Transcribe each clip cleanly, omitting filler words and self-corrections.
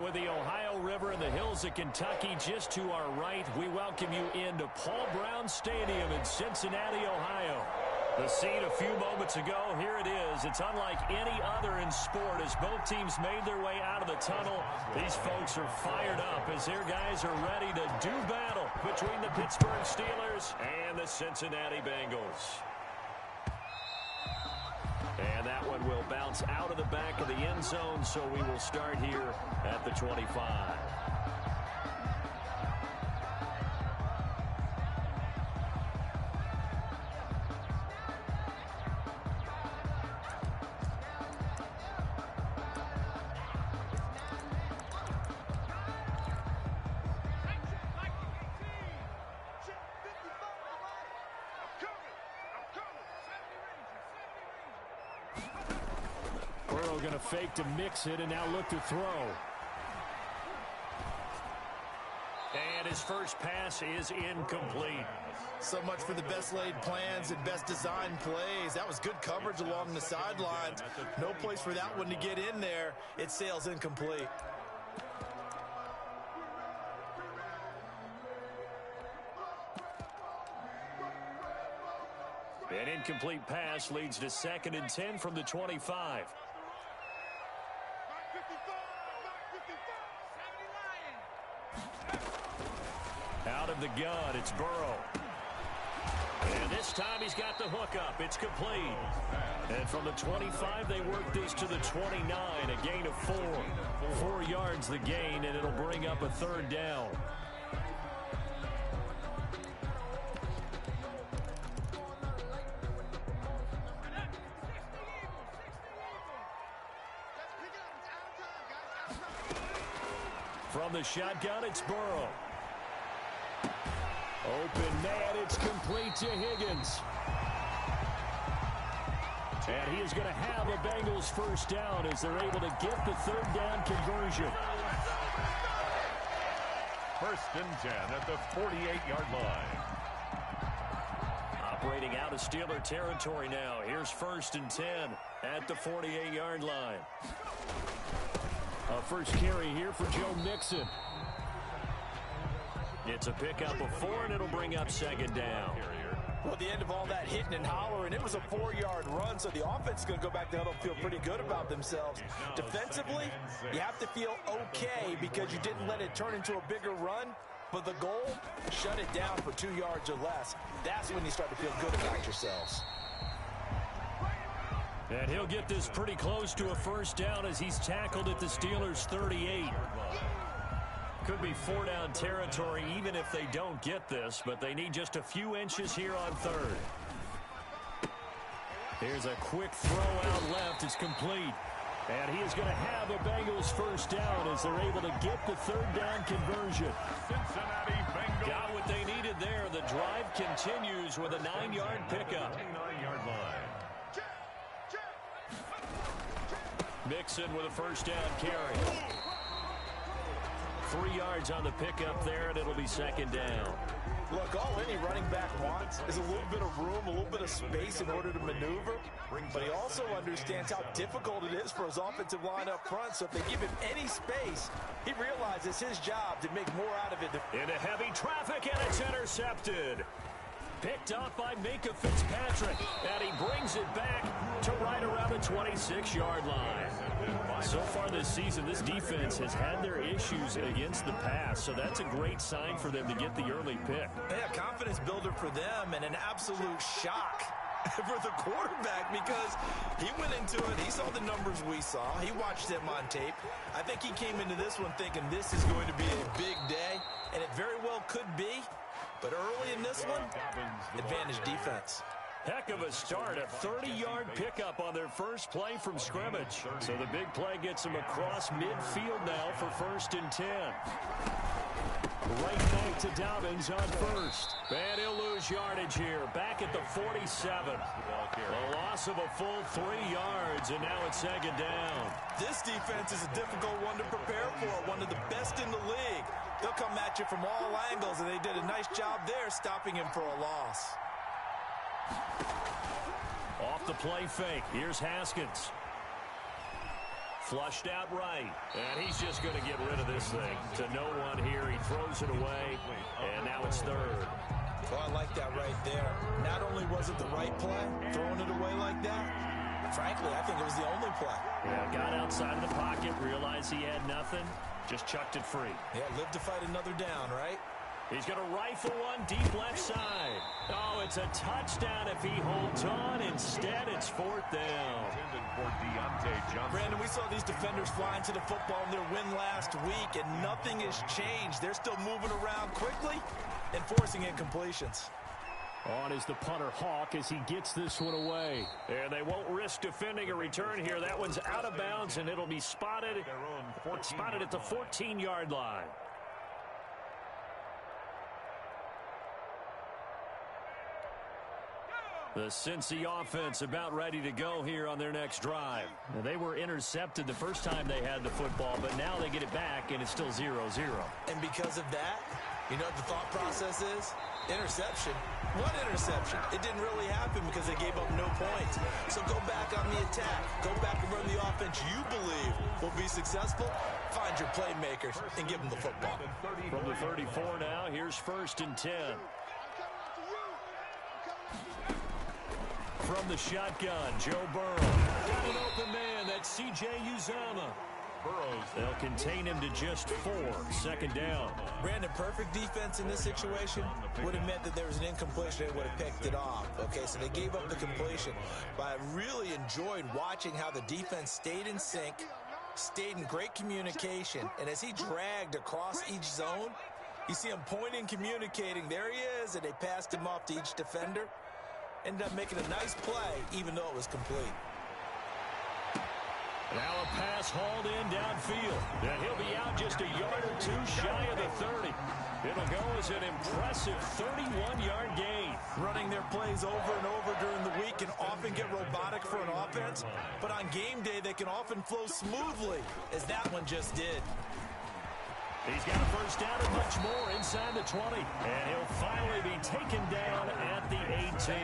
with the Ohio River and the hills of Kentucky just to our right, we welcome you into Paul Brown Stadium in Cincinnati, Ohio. The scene a few moments ago, here it is. It's unlike any other in sport as both teams made their way out of the tunnel. These folks are fired up as their guys are ready to do battle between the Pittsburgh Steelers and the Cincinnati Bengals. And that one will bounce out of the back of the end zone, so we will start here at the 25. Going to fake to mix it and now look to throw. And his first pass is incomplete. So much for the best laid plans and best designed plays. That was good coverage along the sidelines. No place for that one to get in there. It sails incomplete. An incomplete pass leads to 2nd and 10 from the 25. Out of the gun, it's Burrow. And this time he's got the hook up. It's complete. And from the 25, they work this to the 29, a gain of 4. 4 yards the gain, and it'll bring up a 3rd down. From the shotgun, it's Burrow. Open man, it's complete to Higgins. And he is going to have a Bengals first down as they're able to get the 3rd down conversion. 1st and 10 at the 48-yard line. Operating out of Steeler territory now. Here's 1st and 10 at the 48-yard line. A first carry here for Joe Mixon. It's a pickup of 4, and it'll bring up 2nd down. Well, at the end of all that hitting and hollering, it was a 4-yard run, so the offense is going to go back to huddle and feel pretty good about themselves. Defensively, you have to feel okay because you didn't let it turn into a bigger run, but the goal, shut it down for 2 yards or less. That's when you start to feel good about yourselves. And he'll get this pretty close to a first down as he's tackled at the Steelers' 38. Could be 4-down territory even if they don't get this, but they need just a few inches here on 3rd. Here's a quick throw out left. It's complete. And he is going to have a Bengals first down as they're able to get the 3rd down conversion. Cincinnati Bengals got what they needed there. The drive continues with a 9-yard pickup. 29-yard line. Mixon with a first down carry. 3 yards on the pickup there, and it'll be 2nd down. Look, all any running back wants is a little bit of room, a little bit of space in order to maneuver. But he also understands how difficult it is for his offensive line up front. So if they give him any space, he realizes his job to make more out of it. Into heavy traffic, and it's intercepted. Picked up by Minka Fitzpatrick, and he brings it back to right around the 26-yard line. So far this season, this defense has had their issues against the pass, so that's a great sign for them to get the early pick. Yeah, confidence builder for them and an absolute shock for the quarterback because he went into it, he saw the numbers we saw, he watched them on tape. I think he came into this one thinking this is going to be a big day, and it very well could be. But early in this one, advantage defense. Heck of a start, a 30-yard pickup on their first play from scrimmage. So the big play gets them across midfield now for 1st and 10. Right back to Dobbins on 1st. And he'll lose yardage here, back at the 47. A loss of a full 3 yards, and now it's 2nd down. This defense is a difficult one to prepare for, one of the best in the league. They'll come at you from all angles, and they did a nice job there stopping him for a loss. Off the play fake, here's Haskins. Flushed out right. And he's just going to get rid of this thing. To no one here. He throws it away. And now it's third. Well, I like that right there. Not only was it the right play, throwing it away like that, frankly, I think it was the only play. Yeah, got outside of the pocket, realized he had nothing, just chucked it free. Yeah, live to fight another down, right? He's going to rifle one deep left side. Oh, it's a touchdown if he holds on. Instead, it's fourth down. Brandon, we saw these defenders fly into the football in their win last week, and nothing has changed. They're still moving around quickly and forcing incompletions. On is the punter Hawk as he gets this one away. And they won't risk defending a return here. That one's out of bounds, and it'll be spotted at the 14-yard line. The Cincy offense about ready to go here on their next drive. Now, they were intercepted the first time they had the football, but now they get it back, and it's still 0-0. And because of that, you know what the thought process is? Interception. What interception? It didn't really happen because they gave up no points. So go back on the attack. Go back and run the offense you believe will be successful. Find your playmakers and give them the football. From the 34 now, here's 1st and 10. From the shotgun, Joe Burrow. Got an open man. That's C.J. Uzomah. They'll contain him to just 4. 2nd down. Brandon, perfect defense in this situation would have meant that there was an incompletion. They would have picked it off. Okay, so they gave up the completion. But I really enjoyed watching how the defense stayed in sync, stayed in great communication. And as he dragged across each zone, you see him pointing, communicating. There he is, and they passed him off to each defender. Ended up making a nice play, even though it was complete. Now a pass hauled in downfield. And he'll be out just a yard or two shy of the 30. It'll go as an impressive 31-yard gain. Running their plays over and over during the week can often get robotic for an offense, but on game day they can often flow smoothly, as that one just did. He's got a first down and much more inside the 20. And he'll finally be taken down at the 18.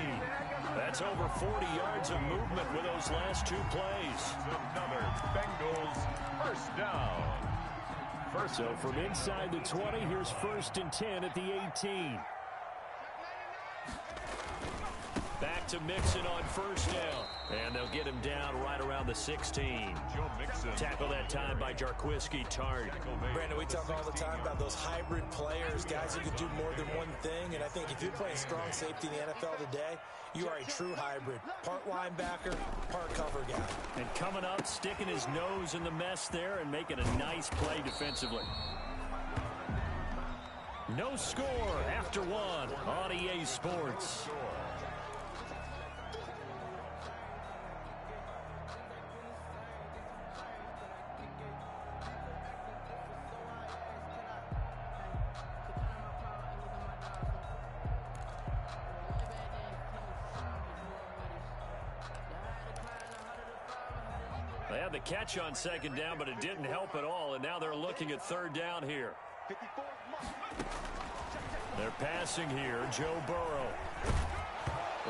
That's over 40 yards of movement with those last 2 plays. Another Bengals first down. So from inside the 20, here's 1st and 10 at the 18. Back to Mixon on 1st down. And they'll get him down right around the 16. Tackle that time by Jarquiski Tartt. Brandon, we talk all the time about those hybrid players, guys who can do more than one thing. And I think if you're playing strong safety in the NFL today, you are a true hybrid. Part linebacker, part cover guy. And coming up, sticking his nose in the mess there and making a nice play defensively. No score after 1 on EA Sports. They had the catch on 2nd down, but it didn't help at all, and now they're looking at 3rd down here. They're passing here, Joe Burrow.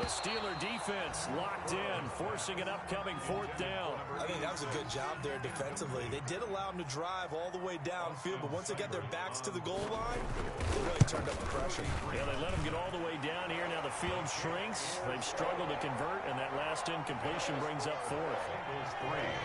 The Steeler defense locked in, forcing an upcoming 4th down. I think that was a good job there defensively. They did allow them to drive all the way downfield, but once they got their backs to the goal line, they really turned up the pressure. Yeah, they let them get all the way down here. Now the field shrinks. They've struggled to convert, and that last incompletion brings up 4th.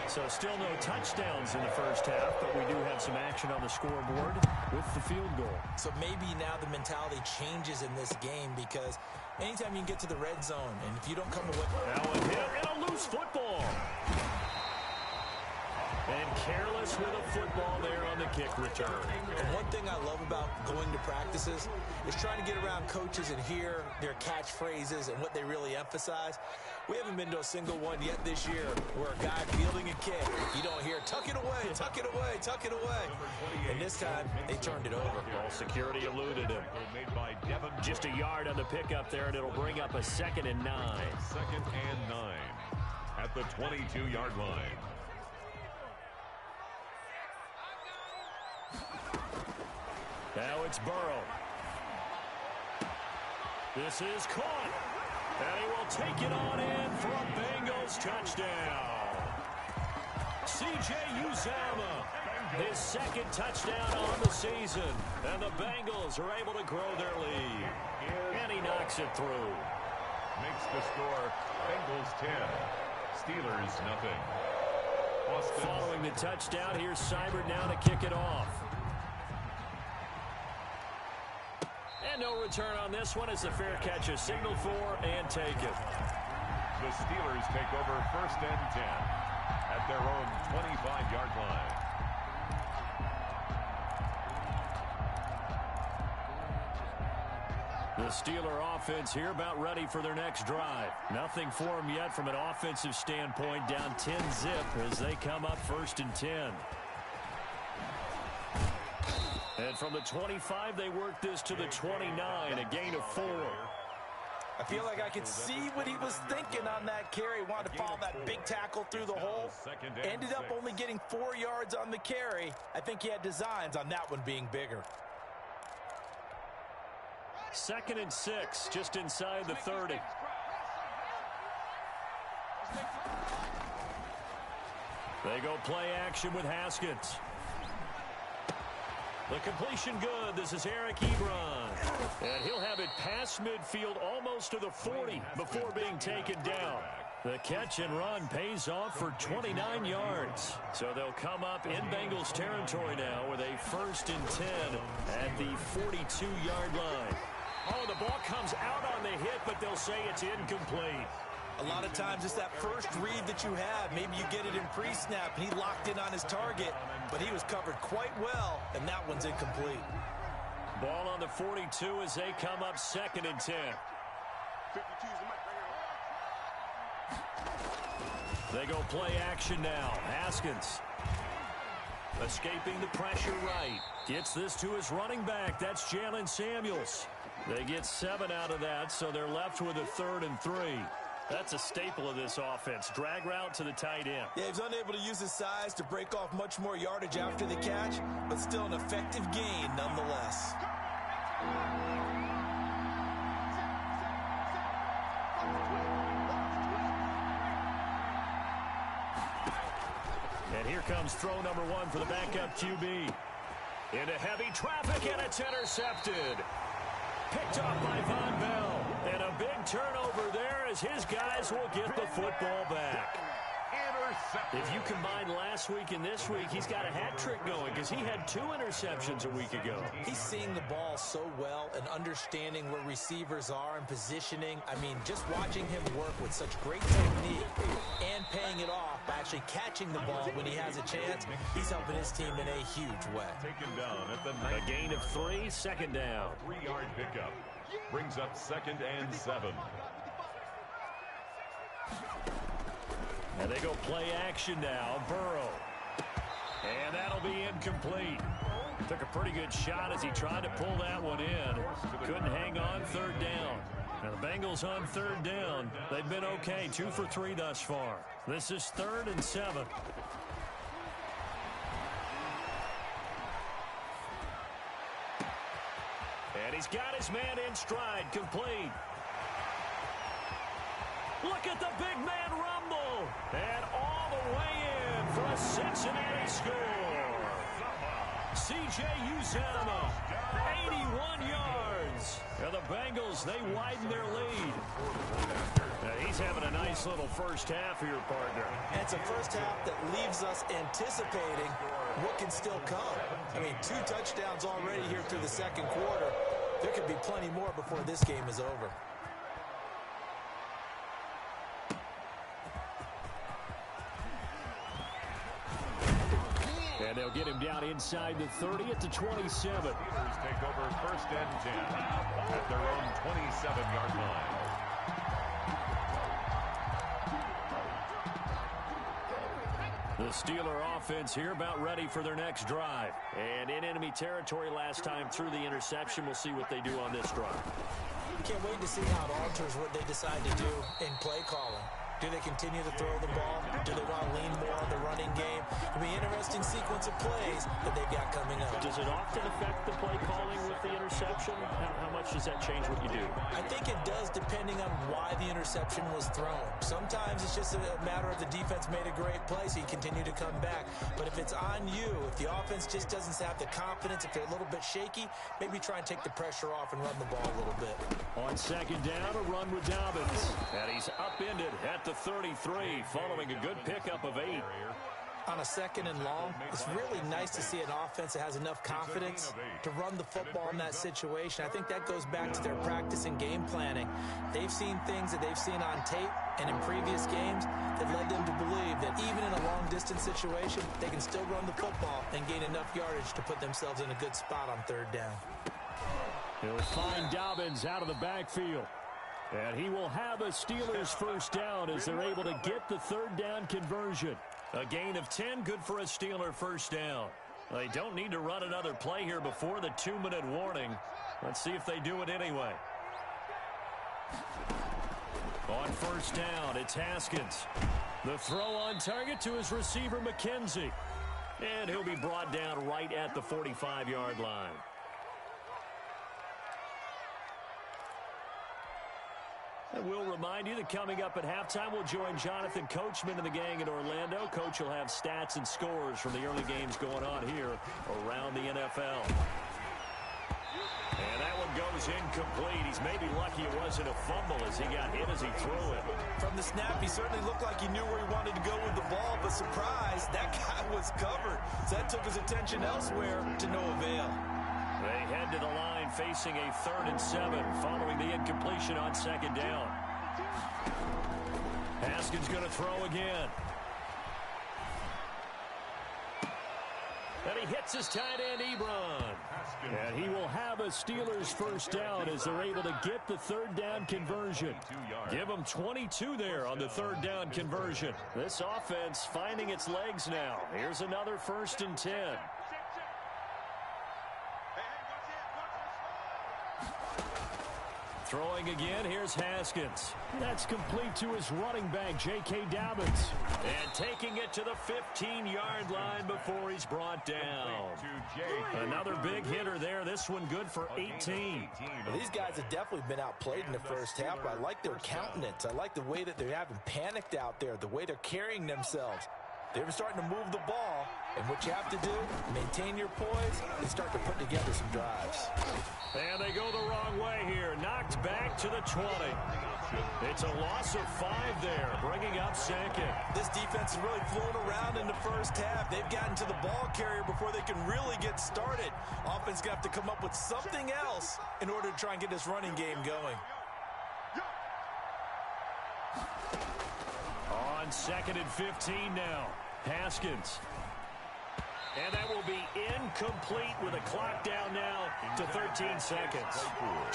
So still no touchdowns in the first half, but we do have some action on the scoreboard with the field goal. So maybe now the mentality changes in this game, because anytime you can get to the red zone, and if you don't come away... That one hit, and a loose football. And careless with a football there on the kick return. And one thing I love about going to practices is trying to get around coaches and hear their catchphrases and what they really emphasize. We haven't been to a single one yet this year where a guy fielding a kick, you don't hear, tuck it away, tuck it away, tuck it away. And this time, they turned it over. Ball security eluded him. Just a yard on the pickup there, and it'll bring up a 2nd and 9. 2nd and 9 at the 22-yard line. Now it's Burrow. This is caught. And he will take it on in for a Bengals touchdown. C.J. Uzomah, his second touchdown on the season. And the Bengals are able to grow their lead. And he knocks it through. Makes the score Bengals 10, Steelers nothing. Following the touchdown, here's Seibert now to kick it off. And no return on this one as the fair catch is signaled for and taken. The Steelers take over 1st and 10 at their own 25-yard line. The Steeler offense here about ready for their next drive. Nothing for them yet from an offensive standpoint, down 10-zip as they come up 1st and 10. And from the 25, they work this to the 29, a gain of 4. I feel like I could see what he was thinking on that carry. Wanted to follow that big tackle through the hole. Ended up only getting 4 yards on the carry. I think he had designs on that one being bigger. 2nd and 6, just inside the 30. They go play action with Haskins. The completion good. This is Eric Ebron. And he'll have it past midfield almost to the 40 before being taken down. The catch and run pays off for 29 yards. So they'll come up in Bengals territory now with a 1st and 10 at the 42-yard line. Oh, the ball comes out on the hit, but they'll say it's incomplete. A lot of times it's that first read that you have. Maybe you get it in pre-snap, and he locked in on his target, but he was covered quite well, and that one's incomplete. Ball on the 42 as they come up 2nd and 10. They go play action now. Haskins escaping the pressure right. Gets this to his running back. That's Jalen Samuels. They get 7 out of that, so they're left with a 3rd and 3. That's a staple of this offense. Drag route to the tight end. Yeah, he's unable to use his size to break off much more yardage after the catch, but still an effective gain nonetheless. And here comes throw number 1 for the backup QB. Into heavy traffic, and it's intercepted. Picked off by Von Bell. And a big turnover there as his guys will get the football back. If you combine last week and this week, he's got a hat trick going because he had 2 interceptions a week ago. He's seeing the ball so well and understanding where receivers are and positioning. I mean, just watching him work with such great technique and paying it off by actually catching the ball when he has a chance, he's helping his team in a huge way. Taken down at the A gain of 3, 2nd down. 3-yard pickup. Brings up 2nd and 7. And they go play action now. Burrow. And that'll be incomplete. Took a pretty good shot as he tried to pull that one in. Couldn't hang on 3rd down. Now the Bengals on 3rd down. They've been okay. 2 for 3 thus far. This is 3rd and 7. And he's got his man in stride. Complete. Look at the big man rumble. And all the way in for a Cincinnati score. C.J. Uzomah, 81 yards. And the Bengals, they widen their lead. Now he's having a nice little first half here, partner. And it's a first half that leaves us anticipating what can still come. I mean, 2 touchdowns already here through the 2nd quarter. There could be plenty more before this game is over. And they'll get him down inside the 30 at the 27. Steelers take over 1st and 10 at their own 27-yard line. The Steeler offense here about ready for their next drive. And in enemy territory last time through the interception. We'll see what they do on this drive. Can't wait to see how it alters what they decide to do in play calling. Do they continue to throw the ball? Do they want to lean more on the running game? It'll be an interesting sequence of plays that they've got coming up. Does it often affect the play calling with the interception? interception? How much does that change what you do? I think it does, depending on why the interception was thrown. Sometimes it's just a matter of the defense made a great play, so you continue to come back. But if it's on you, if the offense just doesn't have the confidence, if they're a little bit shaky, maybe try and take the pressure off and run the ball a little bit. On second down, a run with Dobbins. And he's upended at the 33, following a good pickup of 8. On a second and long, it's really nice to see an offense that has enough confidence to run the football in that situation. I think that goes back to their practice and game planning. They've seen things that they've seen on tape and in previous games that led them to believe that even in a long-distance situation, they can still run the football and gain enough yardage to put themselves in a good spot on third down. He'll find Dobbins out of the backfield. And he will have a Steelers first down as they're able to get the third down conversion. A gain of 10, good for a Steeler first down. They don't need to run another play here before the 2-minute warning. Let's see if they do it anyway. On first down, it's Haskins. The throw on target to his receiver, McKenzie. And he'll be brought down right at the 45-yard line. And we'll remind you that coming up at halftime, we'll join Jonathan Coachman and the gang in Orlando. Coach will have stats and scores from the early games going on here around the NFL. And that one goes incomplete. He's maybe lucky it wasn't a fumble as he got hit as he threw it. From the snap, he certainly looked like he knew where he wanted to go with the ball, but surprise, that guy was covered. So that took his attention elsewhere to no avail. They head to the line facing a 3rd and 7 following the incompletion on second down. Haskins going to throw again. And he hits his tight end, Ebron. And he will have a Steelers first down as they're able to get the third down conversion. Give them 22 there on the third down conversion. This offense finding its legs now. Here's another 1st and 10. Throwing again, here's Haskins. That's complete to his running back, J.K. Dobbins. And taking it to the 15-yard line before he's brought down. Another big hitter there. This one good for 18. Well, these guys have definitely been outplayed in the first half. I like their countenance. I like the way that they haven't panicked out there, the way they're carrying themselves. They're starting to move the ball, and what you have to do, maintain your poise and start to put together some drives. And they go the wrong way here. Knocked back to the 20. It's a loss of 5 there, bringing up second. This defense is really flown around in the first half. They've gotten to the ball carrier before they can really get started. Offense going to have to come up with something else in order to try and get this running game going. On 2nd and 15 now. Haskins. And that will be incomplete with a clock down now to 13 seconds.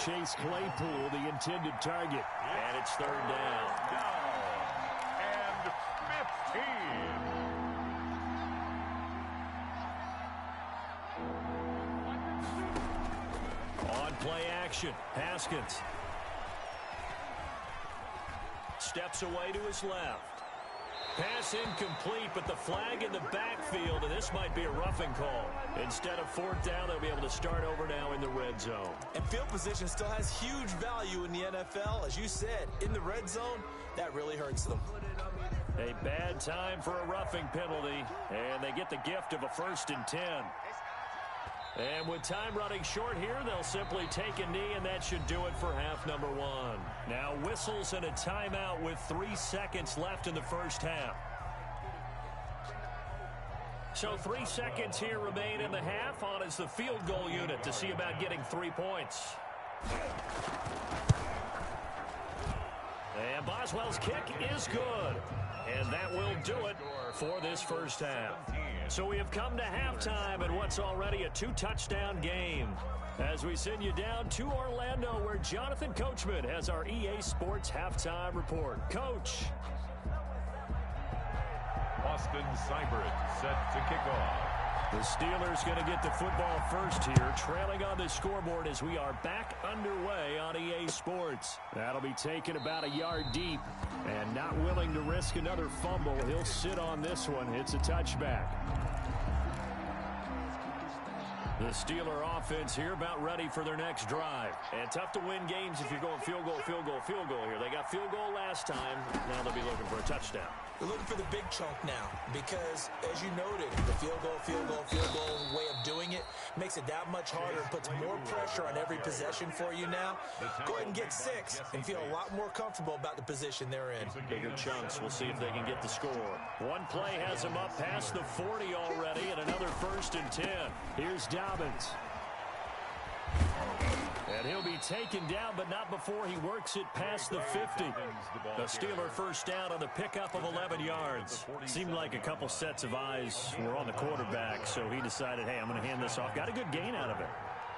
Chase Claypool, the intended target. And it's third down. And 15. On play action, Haskins. Steps away to his left. Pass incomplete, but the flag in the backfield, and this might be a roughing call. Instead of 4th down, they'll be able to start over now in the red zone. And field position still has huge value in the NFL. As you said, in the red zone, that really hurts them. A bad time for a roughing penalty, and they get the gift of a 1st and 10. And with time running short here, they'll simply take a knee, and that should do it for half number 1. Now whistles and a timeout with 3 seconds left in the first half. So 3 seconds here remain in the half on as the field goal unit to see about getting 3 points. And Boswell's kick is good. And that will do it for this first half. So we have come to halftime in what's already a 2-touchdown game. As we send you down to Orlando, where Jonathan Coachman has our EA Sports Halftime Report. Coach. Austin Seibert set to kick off. The Steelers going to get the football first here, trailing on the scoreboard as we are back underway on EA Sports. That'll be taken about a yard deep, and not willing to risk another fumble. He'll sit on this one. It's a touchback. The Steeler offense here about ready for their next drive. And tough to win games if you're going field goal, field goal, field goal here. They got field goal last time. Now they'll be looking for a touchdown. They're looking for the big chunk now because, as you noted, the field goal, field goal, field goal way of doing it makes it that much harder and puts more pressure on every possession for you now. Go ahead and get 6 and feel a lot more comfortable about the position they're in. Bigger chunks. We'll see if they can get the score. One play has them up past the 40 already, and another 1st and 10. Here's Dobbins. And he'll be taken down, but not before he works it past the 50. The Steeler first down on the pickup of 11 yards. Seemed like a couple sets of eyes were on the quarterback, so he decided, hey, I'm going to hand this off. Got a good gain out of it.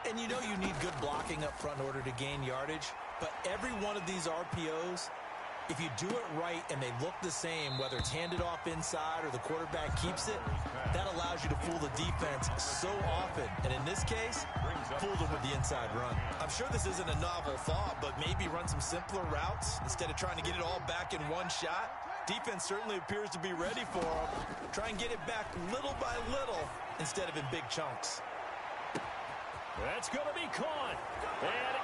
And you know you need good blocking up front in order to gain yardage, but every one of these RPOs, if you do it right and they look the same, whether it's handed off inside or the quarterback keeps it, that allows you to fool the defense so often. And in this case, fooled them with the inside run. I'm sure this isn't a novel thought, but maybe run some simpler routes instead of trying to get it all back in one shot. Defense certainly appears to be ready for them. Try and get it back little by little instead of in big chunks. That's going to be caught. And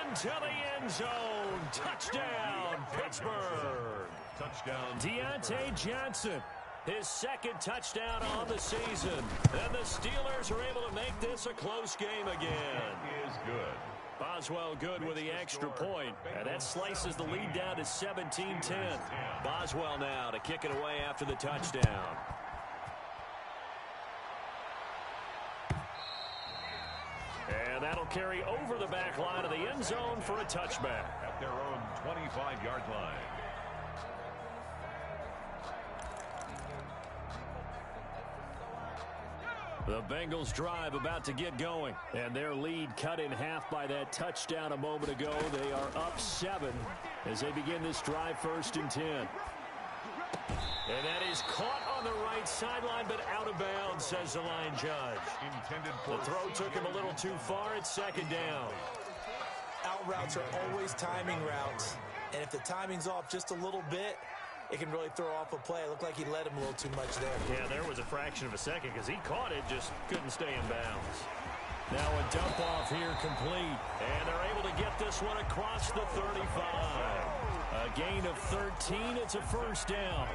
into the end zone. Touchdown, Pittsburgh. Touchdown. Deontay Johnson, his 2nd touchdown on the season. And the Steelers are able to make this a close game again. Is good. Boswell good with the extra point. And that slices the lead down to 17-10. Boswell now to kick it away after the touchdown. And that'll carry over the back line of the end zone for a touchback. At their own 25-yard line. The Bengals drive about to get going. And their lead cut in half by that touchdown a moment ago. They are up 7 as they begin this drive 1st and 10. And that is caught on the right sideline, but out of bounds, says the line judge. The throw took him a little too far. It's 2nd down. Out routes are always timing routes. And if the timing's off just a little bit, it can really throw off a play. It looked like he led him a little too much there. Yeah, there was a fraction of a second because he caught it, just couldn't stay in bounds. Now a dump off here complete. And they're able to get this one across the 35. A gain of 13. It's a 1st down.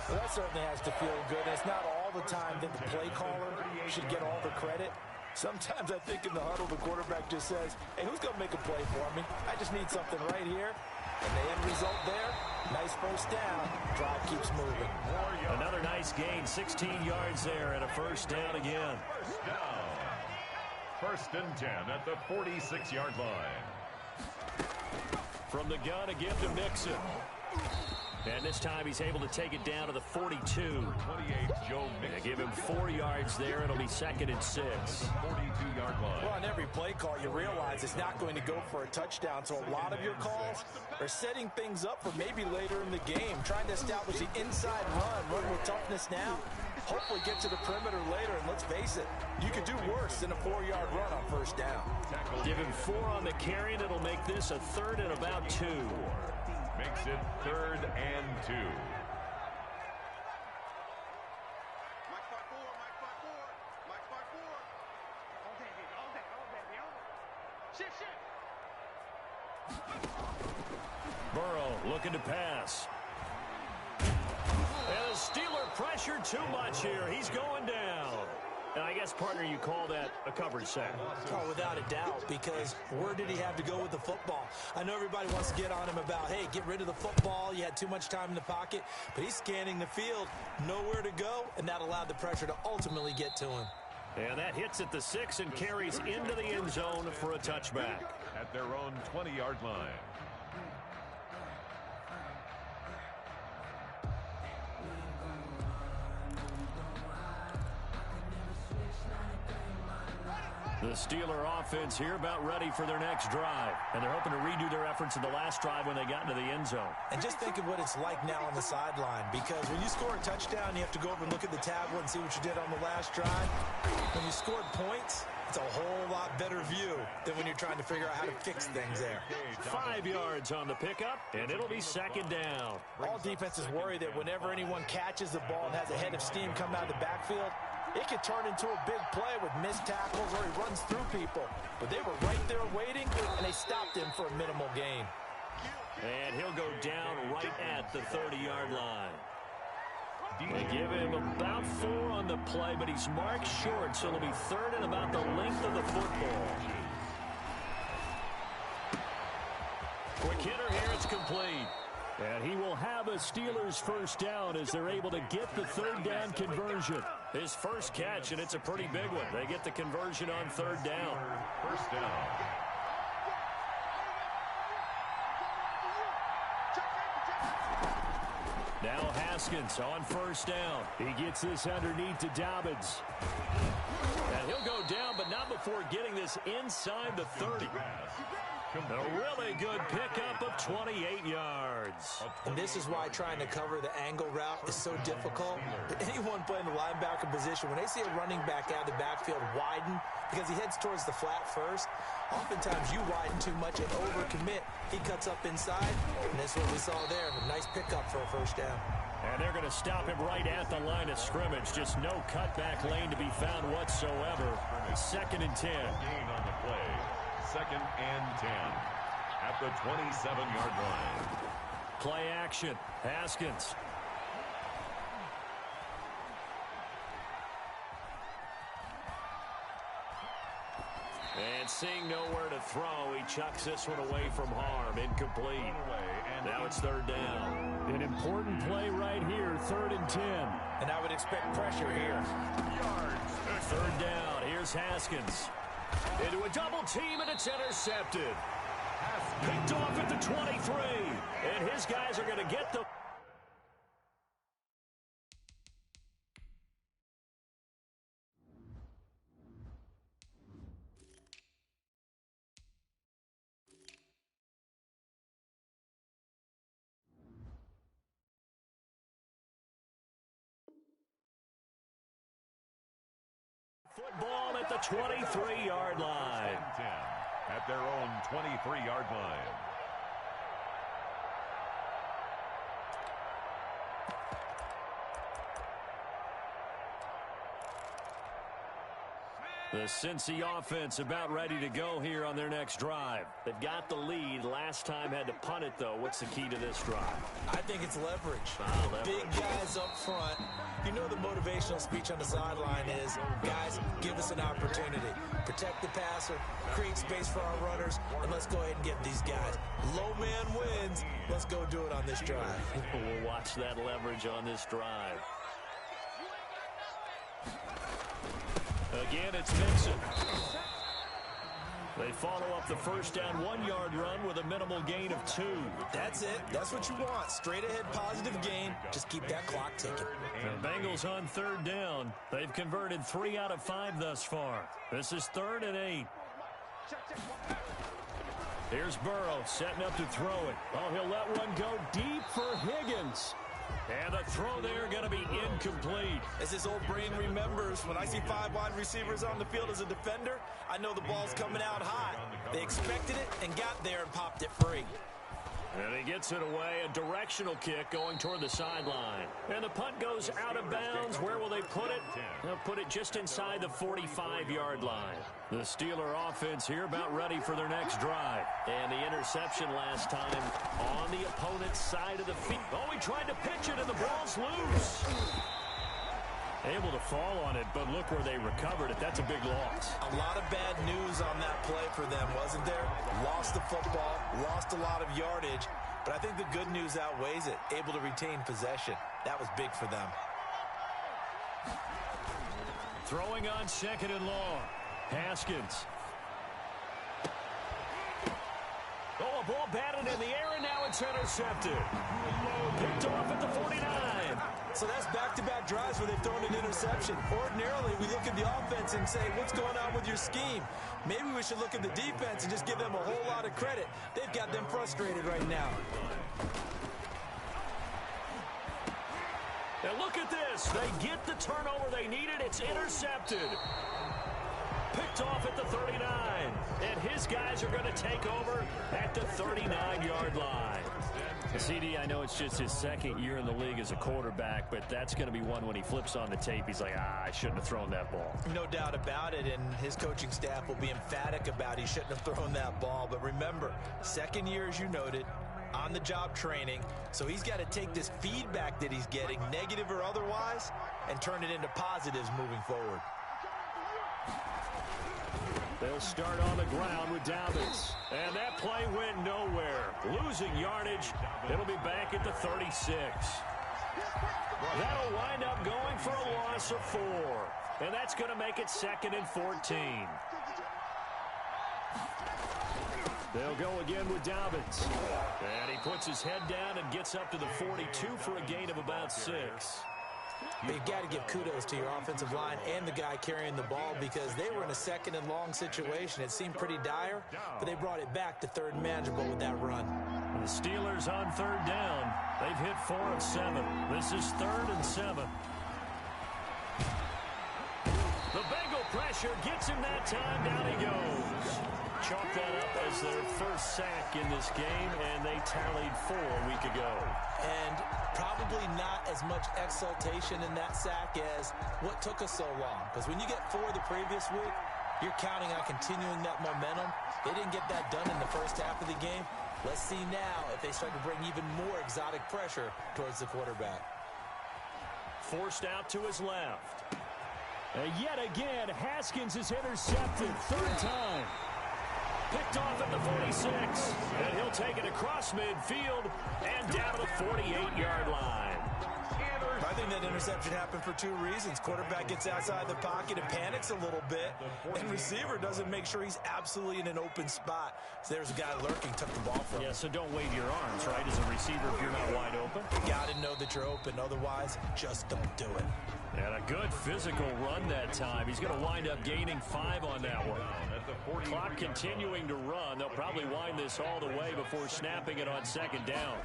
Well, that certainly has to feel good. It's not all the time that the play caller should get all the credit. Sometimes I think in the huddle, the quarterback just says, hey, who's going to make a play for me? I just need something right here. And the end result there, nice 1st down. Drive keeps moving. Another nice gain, 16 yards there, and a 1st down again. 1st and 10 at the 46-yard line. From the gun again to Mixon. And this time he's able to take it down to the 42. 28, Joe Mixon. They give him 4 yards there. It'll be 2nd and 6. 42-yard line. Well, on every play call, you realize it's not going to go for a touchdown. So a lot of your calls are setting things up for maybe later in the game, trying to establish the inside run with toughness now. Hopefully get to the perimeter later, and let's face it, you could do worse than a 4-yard run on 1st down. Give him 4 on the carry, and it'll make this a 3rd and about 2. Makes it 3rd and 2. Burrow looking to pass. And the Steeler pressure too much here. He's going down. And I guess, partner, you call that a coverage sack. Oh, without a doubt, because where did he have to go with the football? I know everybody wants to get on him about, hey, get rid of the football. You had too much time in the pocket. But he's scanning the field, nowhere to go, and that allowed the pressure to ultimately get to him. And that hits at the 6 and carries into the end zone for a touchback. At their own 20-yard line. The Steeler offense here about ready for their next drive. And they're hoping to redo their efforts in the last drive when they got into the end zone. And just think of what it's like now on the sideline, because when you score a touchdown, you have to go over and look at the tablet and see what you did on the last drive. When you scored points, it's a whole lot better view than when you're trying to figure out how to fix things there. 5 yards on the pickup, and it'll be 2nd down. All defenses worry that whenever anyone catches the ball and has a head of steam coming out of the backfield, It could turn into a big play with missed tackles or he runs through people. But they were right there waiting, and they stopped him for a minimal gain. And he'll go down right at the 30-yard line. They give him about 4 on the play, but he's marked short, so it'll be third and about the length of the football. Quick hitter here, it's complete. And he will have a Steelers first down as they're able to get the third down conversion. His first catch, and it's a pretty big one. They get the conversion on third down. First down. Now Haskins on first down. He gets this underneath to Dobbins. And he'll go down, but not before getting this inside the 30. A really good pickup of 28 yards. And this is why trying to cover the angle route is so difficult. Anyone playing the linebacker position, when they see a running back out of the backfield widen because he heads towards the flat first, oftentimes you widen too much and overcommit. He cuts up inside, and that's what we saw there. A nice pickup for a first down. And they're going to stop him right at the line of scrimmage. Just no cutback lane to be found whatsoever. 2nd and 10. Gain on the play. 2nd and 10 at the 27-yard line. Play action. Haskins. And seeing nowhere to throw, he chucks this one away from harm. Incomplete. Now it's third down. An important play right here, 3rd and 10. And I would expect pressure here. Third down. Here's Haskins. Into a double team, and it's intercepted. Picked off at the 23. And his guys are going to get the... Football at the 23-yard line. 10 at their own 23-yard line. The Cincy offense about ready to go here on their next drive. They've got the lead. Last time had to punt it, though. What's the key to this drive? I think it's leverage. Leverage. Big guys up front. You know the motivational speech on the sideline is, guys, give us an opportunity. Protect the passer, create space for our runners, and let's go ahead and get these guys. Low man wins. Let's go do it on this drive. We'll watch that leverage on this drive. Again, it's Mixon. They follow up the first down 1-yard run with a minimal gain of 2. That's it. That's what you want. Straight ahead positive gain. Just keep that clock ticking. The Bengals on third down. They've converted 3 out of 5 thus far. This is 3rd and 8. Here's Burrow setting up to throw it. Oh, he'll let one go deep for Higgins. And the throw there going to be incomplete. As his old brain remembers, when I see 5 wide receivers on the field as a defender, I know the ball's coming out hot. They expected it and got there and popped it free. And he gets it away, a directional kick going toward the sideline. And the punt goes out of bounds. Where will they put it? They'll put it just inside the 45-yard line. The Steeler offense here about ready for their next drive. And the interception last time on the opponent's side of the field. Oh, he tried to pitch it, and the ball's loose. Able to fall on it, but look where they recovered it. That's a big loss. A lot of bad news on that play for them, wasn't there? Lost the football, lost a lot of yardage, but I think the good news outweighs it. Able to retain possession. That was big for them. Throwing on 2nd and long. Haskins. Oh, a ball batted in the air, and now it's intercepted. Picked off at the 49. So that's back-to-back drives where they've thrown an interception. Ordinarily, we look at the offense and say, what's going on with your scheme? Maybe we should look at the defense and just give them a whole lot of credit. They've got them frustrated right now. And look at this. They get the turnover they needed. It's intercepted. Picked off at the 39. And his guys are going to take over at the 39-yard line. CD, I know it's just his second year in the league as a quarterback, but that's going to be one when he flips on the tape. He's like, I shouldn't have thrown that ball. No doubt about it, and his coaching staff will be emphatic about he shouldn't have thrown that ball. But remember, second year, as you noted, on-the-job training, so he's got to take this feedback that he's getting, negative or otherwise, and turn it into positives moving forward. They'll start on the ground with Dobbins. And that play went nowhere. Losing yardage. It'll be back at the 36. That'll wind up going for a loss of 4. And that's going to make it 2nd and 14. They'll go again with Dobbins. And he puts his head down and gets up to the 42 for a gain of about 6. You've got to give kudos to your offensive line and the guy carrying the ball because they were in a 2nd and long situation. It seemed pretty dire, but they brought it back to 3rd and manageable with that run. The Steelers on 3rd down. They've hit 4 of 7. This is 3rd and 7. The Bengal pressure gets him that time. Down he goes. Chalk that up as their first sack in this game, and they tallied 4 a week ago. And probably not as much exultation in that sack as what took us so long. Because when you get 4 the previous week, you're counting on continuing that momentum. They didn't get that done in the first half of the game. Let's see now if they start to bring even more exotic pressure towards the quarterback. Forced out to his left. And yet again, Haskins is intercepted. 3rd time. Picked off at the 46. And he'll take it across midfield and down to the 48-yard line. I think that interception happened for 2 reasons. Quarterback gets outside the pocket and panics a little bit, and receiver doesn't make sure he's absolutely in an open spot. So there's a guy lurking, took the ball from him. Yeah, so don't wave your arms, right, as a receiver if you're not wide open. You got to know that you're open. Otherwise, just don't do it. And a good physical run that time. He's going to wind up gaining 5 on that one. Clock continuing to run. They'll probably wind this all the way before snapping it on 2nd down.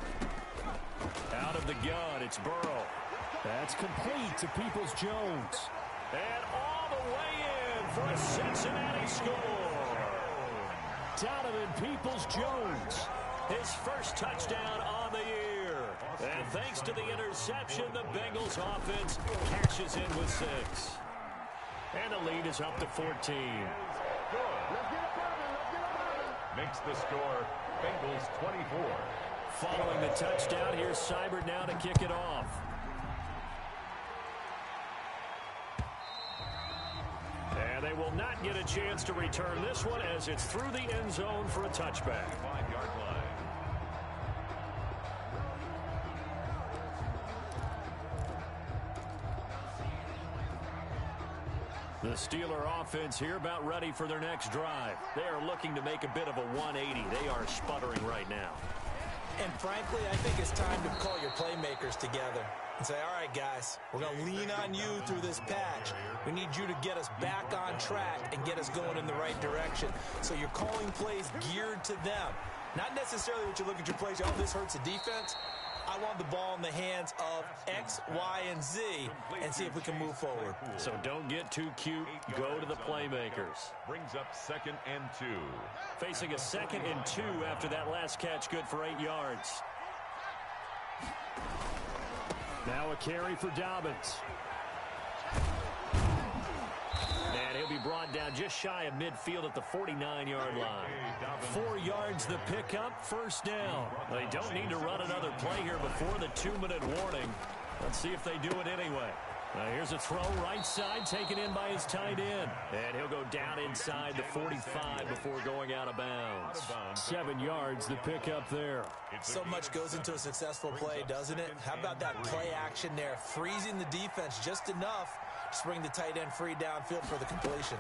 Out of the gun, it's Burrow. That's complete to Peoples-Jones. And all the way in for a Cincinnati score. Donovan Peoples-Jones. His first touchdown on the year. And thanks to the interception, the Bengals offense cashes in with 6. And the lead is up to 14. Makes the score Bengals 24. Following the touchdown, here's Seibert now to kick it off. And they will not get a chance to return this one as it's through the end zone for a touchback. 5-yard line. The Steeler offense here about ready for their next drive. They are looking to make a bit of a 180. They are sputtering right now. And frankly, I think it's time to call your playmakers together and say, all right, guys, we're going to lean on you through this patch. We need you to get us back on track and get us going in the right direction. So you're calling plays geared to them. Not necessarily what you look at your plays, oh, this hurts the defense. I want the ball in the hands of X, Y, and Z and see if we can move forward. So don't get too cute. Go to the playmakers. Brings up 2nd and 2. Facing a 2nd and 2 after that last catch, good for 8 yards. Now a carry for Dobbins. And he'll be brought down just shy of midfield at the 49-yard line. 4 yards the pickup, 1st down. They don't need to run another play here before the 2-minute warning. Let's see if they do it anyway. Now here's a throw right side taken in by his tight end. And he'll go down inside the 45 before going out of bounds. 7 yards the pickup there. So much goes into a successful play, doesn't it? How about that play action there? Freezing the defense just enough to bring the tight end free downfield for the completion.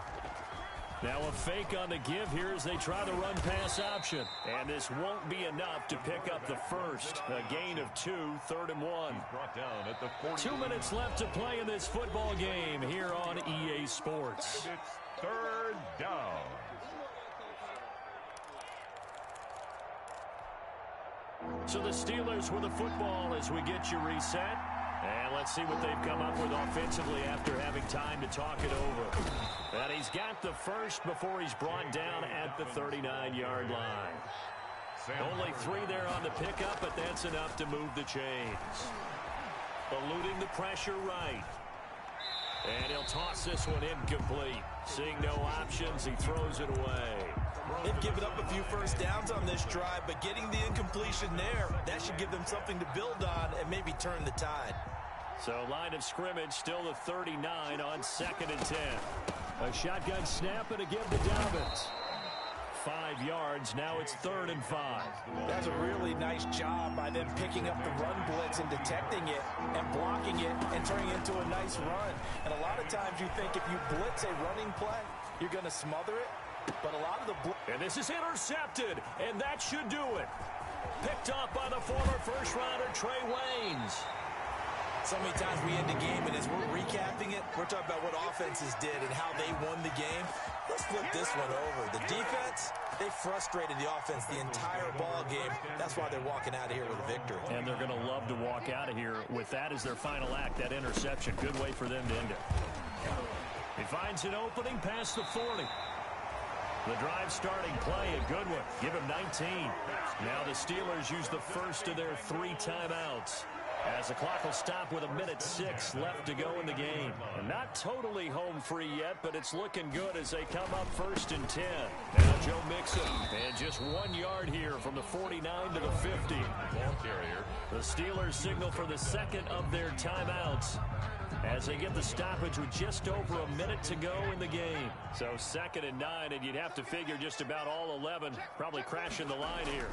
Now a fake on the give here as they try the run-pass option. And this won't be enough to pick up the first. A gain of 2, 3rd and 1. Brought down at the 40. 2 minutes left to play in this football game here on EA Sports. And it's 3rd down. So the Steelers with the football as we get you reset. And let's see what they've come up with offensively after having time to talk it over. And he's got the first before he's brought down at the 39-yard line. Only 3 there on the pickup, but that's enough to move the chains. Eluding the pressure right. And he'll toss this one incomplete. Seeing no options, he throws it away. They've given up a few first downs on this drive, but getting the incompletion there, that should give them something to build on and maybe turn the tide. So line of scrimmage still the 39 on 2nd and 10. A shotgun snap and a give to Dobbins. 5 yards. Now it's 3rd and 5. That's a really nice job by them picking up the run blitz and detecting it and blocking it and turning it into a nice run. And a lot of times you think if you blitz a running play, you're going to smother it. But a lot of the blitz. And this is intercepted, and that should do it. Picked off by the former first-rounder Trey Waynes. So many times we end the game, and as we're recapping it, we're talking about what offenses did and how they won the game. Let's flip this one over. The defense, they frustrated the offense the entire ball game. That's why they're walking out of here with a victory. And they're going to love to walk out of here with that as their final act, that interception. Good way for them to end it. He finds an opening past the 40. The drive starting play, a good one. Give him 19. Now the Steelers use the first of their 3 timeouts. As the clock will stop with 1:06 left to go in the game. And not totally home free yet, but it's looking good as they come up 1st and 10. Now Joe Mixon, and just 1 yard here from the 49 to the 50. Ball carrier. The Steelers signal for the second of their timeouts as they get the stoppage with just over 1 minute to go in the game. So 2nd and 9, and you'd have to figure just about all 11 probably crashing the line here.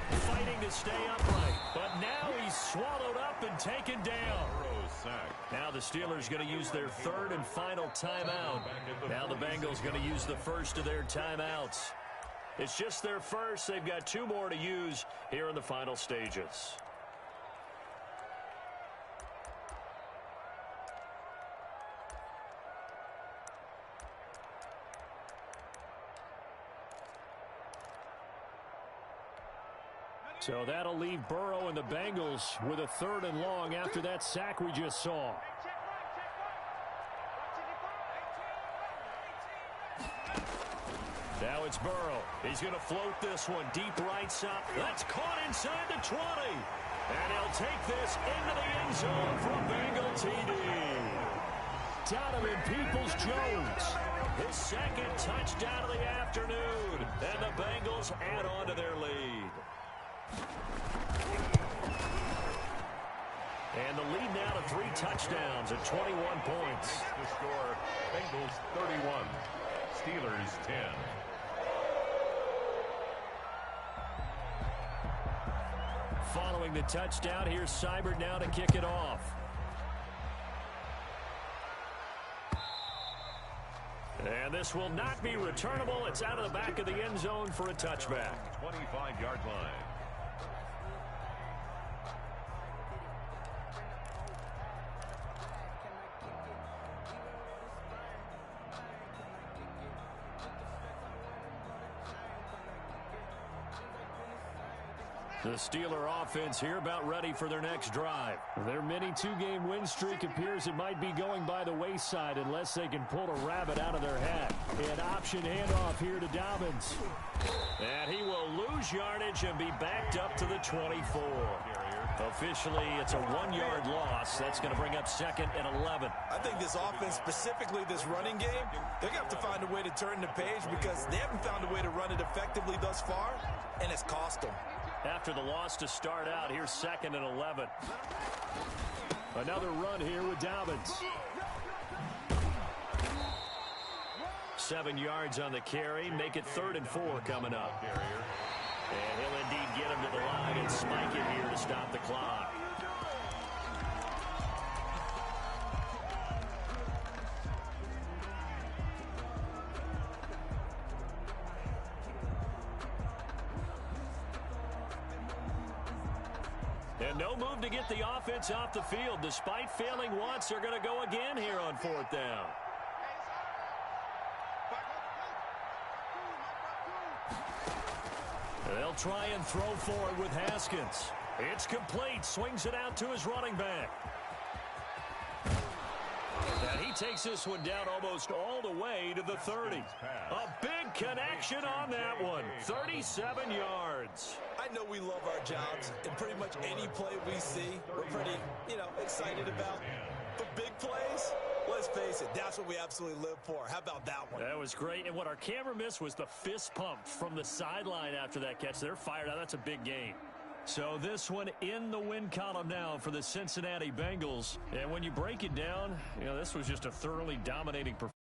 Fighting to stay upright, but now he's swallowed up and taken down. Now the Steelers going to use their 3rd and final timeout. Now the Bengals going to use the first of their timeouts. It's just their first. They've got 2 more to use here in the final stages. So that'll leave Burrow and the Bengals with a 3rd and long after that sack we just saw. Now it's Burrow. He's going to float this one deep right side. That's caught inside the 20. And he'll take this into the end zone for a Bengal TD. Donovan Peoples-Jones, his 2nd touchdown of the afternoon. And the Bengals add on to their lead. And the lead now to 3 touchdowns at 21 points. The score, Bengals 31, Steelers 10. Following the touchdown, here's Seibert now to kick it off. And this will not be returnable. It's out of the back of the end zone for a touchback. 25-yard line. The Steeler offense here about ready for their next drive. Their mini 2-game win streak appears it might be going by the wayside unless they can pull a rabbit out of their hat. An option handoff here to Dobbins. And he will lose yardage and be backed up to the 24. Officially, it's a 1-yard loss. That's going to bring up 2nd and 11. I think this offense, specifically this running game, they're going to have to find a way to turn the page because they haven't found a way to run it effectively thus far, and it's cost them. After the loss to start out, here's 2nd and 11. Another run here with Dobbins. 7 yards on the carry. Make it 3rd and 4 coming up. And he'll indeed get him to the line and spike it here to stop the clock. And no move to get the offense off the field. Despite failing once, they're going to go again here on 4th down. They'll try and throw forward with Haskins. It's complete. Swings it out to his running back. And takes this one down almost all the way to the 30. A big connection on that one. 37 yards. I know we love our jobs, and pretty much any play we see, we're pretty, excited about. But big plays, let's face it, that's what we absolutely live for. How about that one? That was great. And what our camera missed was the fist pump from the sideline after that catch. They're fired out. That's a big gain. So this one in the win column now for the Cincinnati Bengals. And when you break it down, this was just a thoroughly dominating performance.